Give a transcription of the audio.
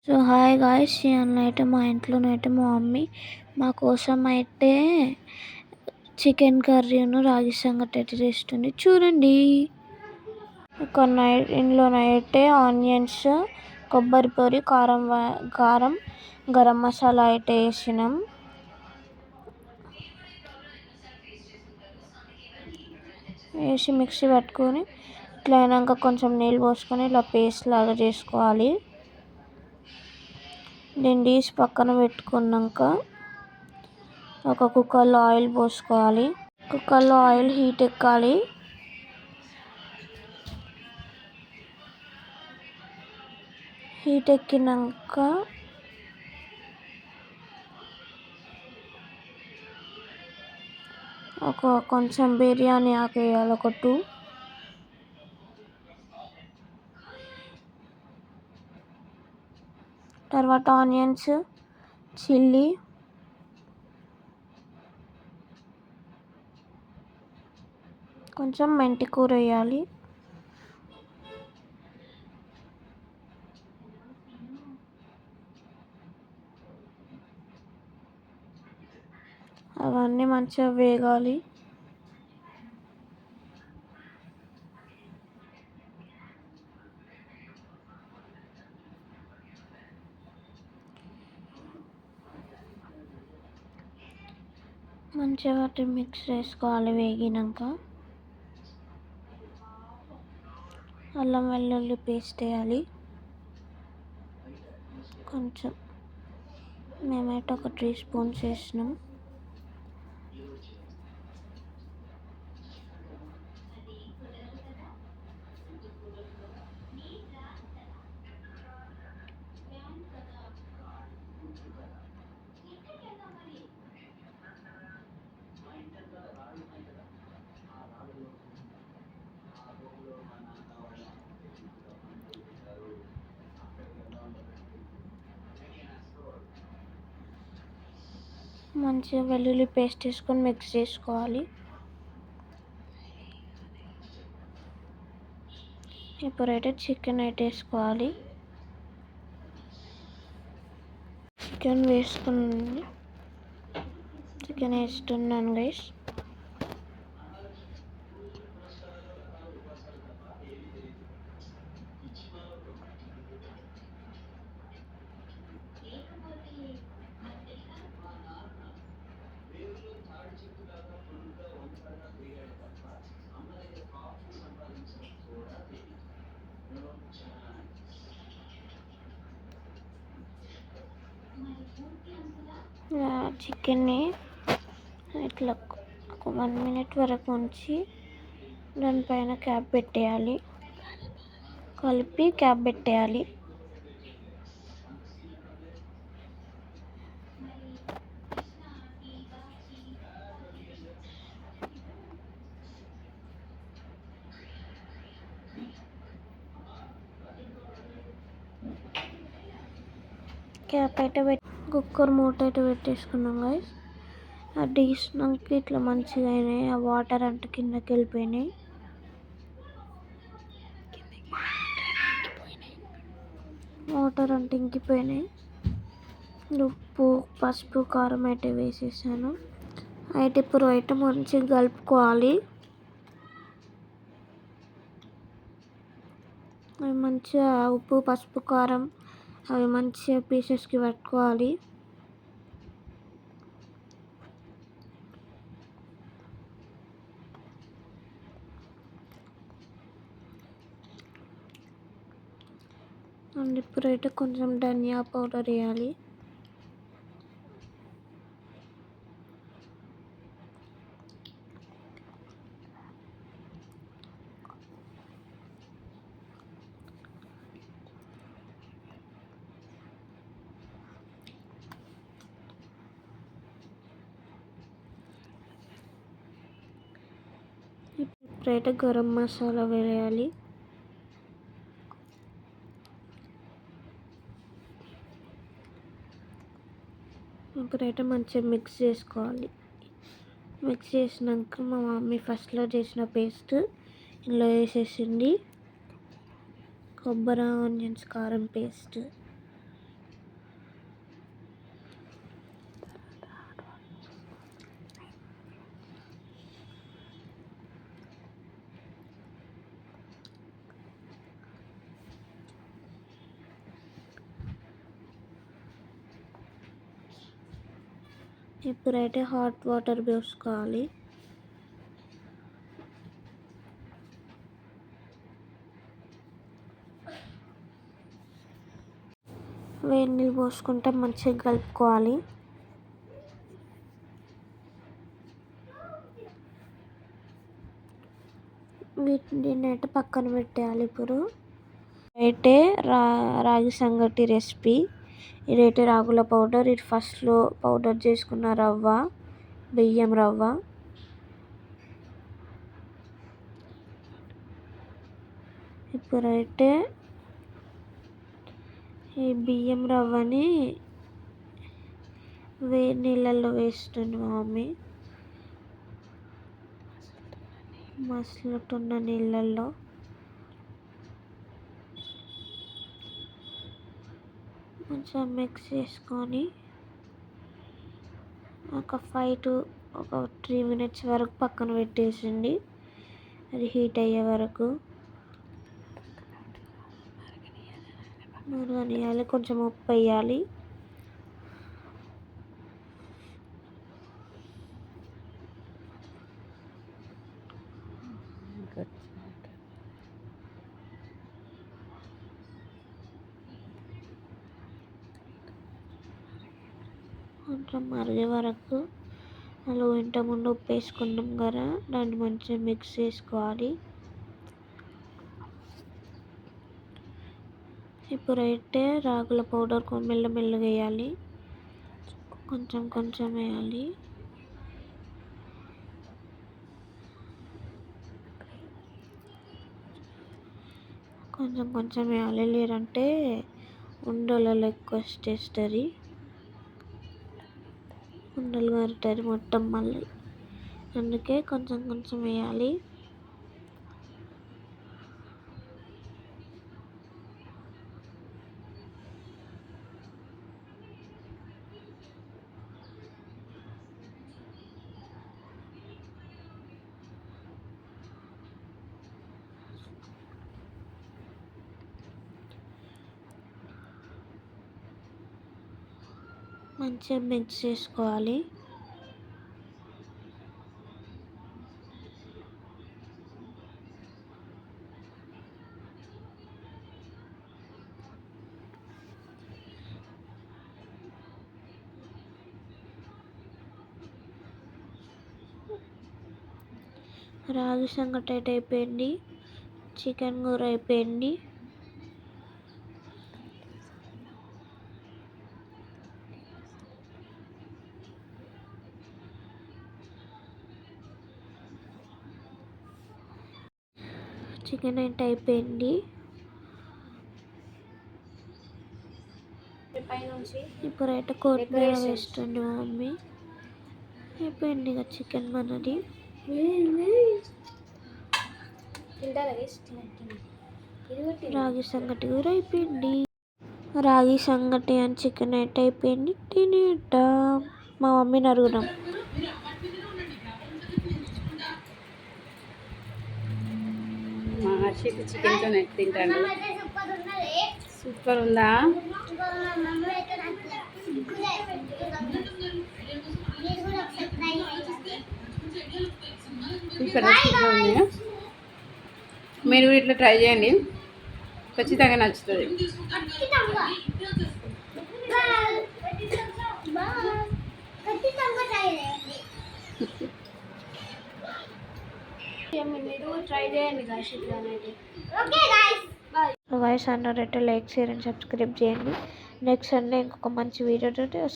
So hi guys అయితే మా ఇంట్లోనైతే మా మమ్మీ మా కోసం అయితే చికెన్ కర్రీను రాగి సంగటి అయితే చేస్తుంది చూడండి. ఇందులోనైతే ఆనియన్స్, కొబ్బరి పొడి, కారం, గరం మసాలా అయితే వేసినాం. వేసి మిక్సీ పట్టుకొని ఇట్లా అయినాక కొంచెం నీళ్ళు పోసుకొని ఇలా పేస్ట్ లాగా చేసుకోవాలి. దీన్ని తీసి పక్కన పెట్టుకున్నాక ఒక కుక్కర్లో ఆయిల్ పోసుకోవాలి. కుక్కర్లో ఆయిల్ హీట్ ఎక్కాలి. హీట్ ఎక్కినాక కొంచెం బిర్యానీ ఆకు వేయాలి, ఒక 2. తర్వాత ఆనియన్స్, చిల్లీ, కొంచెం మెంతి కూర వేయాలి. అవన్నీ మంచిగా వేగాలి. మంచిగా వాటి మిక్స్ చేసుకోవాలి. వేగినాక అల్లం వెల్లుల్లి పేస్ట్ వేయాలి. కొంచెం మేమైతే ఒక 3 స్పూన్స్ వేసినాం. మంచిగా వెల్లుల్లి పేస్ట్ వేసుకొని మిక్స్ చేసుకోవాలి. ఇప్పుడైతే చికెన్ అయితే వేసుకోవాలి. చికెన్ వేస్తున్నాను గైస్. చికెన్ని ఇట్లా ఒక 1 మినిట్ వరకు ఉంచి దానిపైన క్యాప్ పెట్టేయాలి. కలిపి క్యాప్ పెట్టేయాలి. క్యాప్ అయితే కుక్కర్ మూత అయితే పెట్టేసుకున్నాం గైస్. అది తీసినాక ఇట్లా మంచిగా అయినాయి. ఆ వాటర్ అంటే కిందకి వెళ్ళిపోయినాయి. వాటర్ అంటే ఇంకిపోయినాయి. ఉప్పు, పసుపు, కారం అయితే వేసేసాను. అయితే ఇప్పుడు అయితే మంచిగా కలుపుకోవాలి. అవి మంచిగా ఉప్పు, పసుపు, కారం అవి మంచిగా పీసెస్కి పట్టుకోవాలి. అండ్ ఇప్పుడైతే కొంచెం ధనియా పౌడర్ వేయాలి. ఇప్పుడైతే గరం మసాలా వేయాలి. ఇప్పుడైతే మంచిగా మిక్స్ చేసుకోవాలి. మిక్స్ చేసినాక మా మమ్మీ ఫస్ట్లో చేసిన పేస్ట్ ఇందులో వేసేసింది. కొబ్బరి, ఆనియన్స్, కారం పేస్ట్. ఇప్పుడైతే హాట్ వాటర్ పోసుకోవాలి. వేడి నీళ్ళు పోసుకుంటే మంచిగా కలుపుకోవాలి. వీటిని అయితే పక్కన పెట్టేయాలి. ఇప్పుడు అయితే రాగి సంగటి రెసిపీ. ఇదైతే రాగుల పౌడర్. ఇది ఫస్ట్లో పౌడర్ చేసుకున్న రవ్వ, బియ్యం రవ్వ. ఇప్పుడైతే ఈ బియ్యం రవ్వని వేడి నీళ్ళల్లో వేస్తుంది మా మమ్మీ. మసులుతున్న నీళ్ళల్లో కొంచెం మిక్స్ చేసుకొని ఒక 3 minutes వరకు పక్కన పెట్టేసింది. అది హీట్ అయ్యే వరకు మరగనియాలి. కొంచెం ఉప్పు వేయాలి. కొంచెం మరిగే వరకు అలా ఇంతకుముందు ఉప్పు వేసుకున్నాం కదా, దాన్ని మంచిగా మిక్స్ చేసుకోవాలి. ఇప్పుడైతే రాగుల పౌడర్ మెల్లమెల్లగా వేయాలి. కొంచెం కొంచెం వేయాలి. కొంచెం కొంచెం వేయాలి, లేదంటే ఉండలలో ఎక్కువ వచ్చేస్తుంది. ఉండలు కడుతుంది మొత్తం మళ్ళీ. అందుకే కొంచెం కొంచెం వేయాలి. మంచిగా మిక్స్ చేసుకోవాలి. రాగి సంగటి అయితే అయిపోయింది. చికెన్ కూర అయిపోయింది. చికెన్ అయితే అయిపోయింది. ఇప్పుడైతే కొత్తిమీర వేస్తుంది మా మమ్మీ. అయిపోయింది ఇక చికెన్ మనది. రాగి సంగటి కూడా అయిపోయింది. రాగి సంగటి అని చికెన్ అయితే అయిపోయింది. తినేద్దాం. మా మమ్మీని అడుగుదాం. హర్షిత్ చికెన్తో తింటాడు. సూపర్ ఉందా? సూపర్ ఉంది. మీరు ఇట్లా ట్రై చేయండి, ఖచ్చితంగా నచ్చుతుంది. వాయిస్ అన్నారంటే లైక్, షేర్ అండ్ సబ్స్క్రైబ్ చేయండి. నెక్స్ట్ సండే ఇంకొక మంచి వీడియో